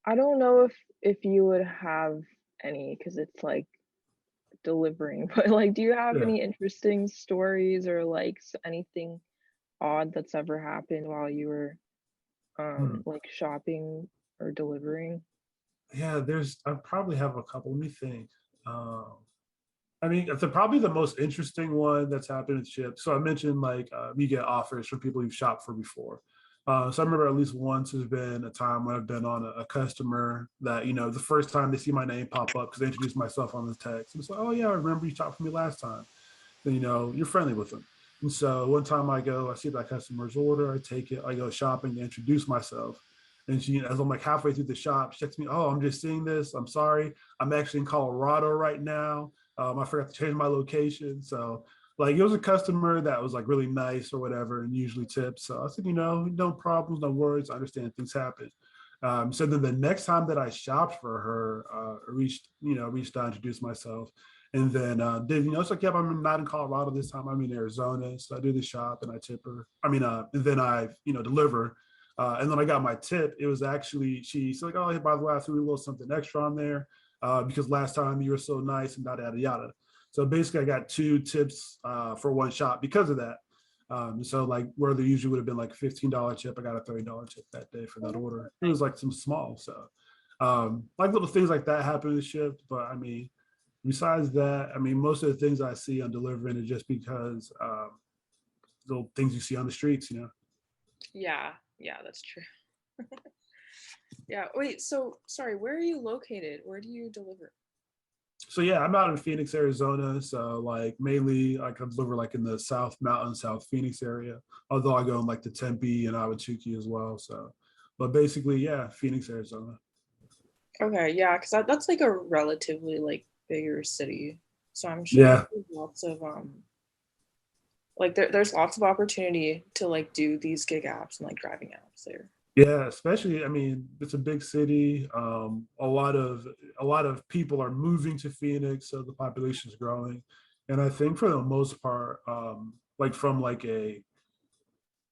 I don't know if you would have any because it's like delivering, but like, do you have Yeah. any interesting stories or like anything odd that's ever happened while you were Hmm. like shopping or delivering? Yeah, I probably have a couple. Let me think. Um, I mean, probably the most interesting one that's happened with Shipt. So I mentioned like you get offers from people you've shopped for before. So I remember at least once there's been a time when I've been on a customer that, the first time they see my name pop up because I introduced myself on the text. And it's like, oh yeah, I remember you shopped for me last time. Then, you're friendly with them. And so one time I see that customer's order, I take it, I go shopping to introduce myself. And as I'm like halfway through the shop, she texts me, oh, I'm just seeing this. I'm sorry. I'm actually in Colorado right now. I forgot to change my location. So like it was a customer that was like really nice or whatever and usually tips. So I said, no problems, no worries. I understand things happen. So then the next time that I shopped for her, reached out, introduced myself. And then it's like, yeah, I'm not in Colorado this time. I'm in Arizona. So I do the shop and I tip her. And then I, deliver. And then I got my tip. It was actually, she's like, oh, hey, by the way, I threw a little something extra on there because last time you were so nice and yada, yada, yada. So basically, I got two tips for one shop because of that. So like where there usually would have been like a $15 tip, I got a $30 tip that day for Oh, that that's order. It nice. was like some small. So like little things like that happen in the Shipt. But I mean, besides that, I mean, most of the things I see on delivering is just because little things you see on the streets. Yeah, yeah, that's true. Yeah. Wait, so sorry, where are you located? Where do you deliver? So yeah, I'm out in Phoenix, Arizona. So like mainly I can deliver like in the South Mountain, South Phoenix area. Although I go in like the Tempe and Awatuki as well. So, but basically, yeah, Phoenix, Arizona. Okay, yeah, because that's like a relatively like bigger city. So I'm sure Yeah, there's lots of like there's lots of opportunity to like do these gig apps and like driving apps there. yeah. Especially, I mean, it's a big city. A lot of people are moving to Phoenix, so the population is growing. And I think for the most part, like from like a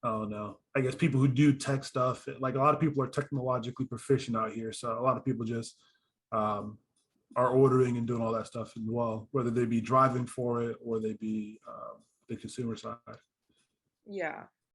I don't know. I guess people who do tech stuff, like a lot of people are technologically proficient out here. So a lot of people just um, are ordering and doing all that stuff as well, whether they be driving for it or they be the consumer side. Yeah.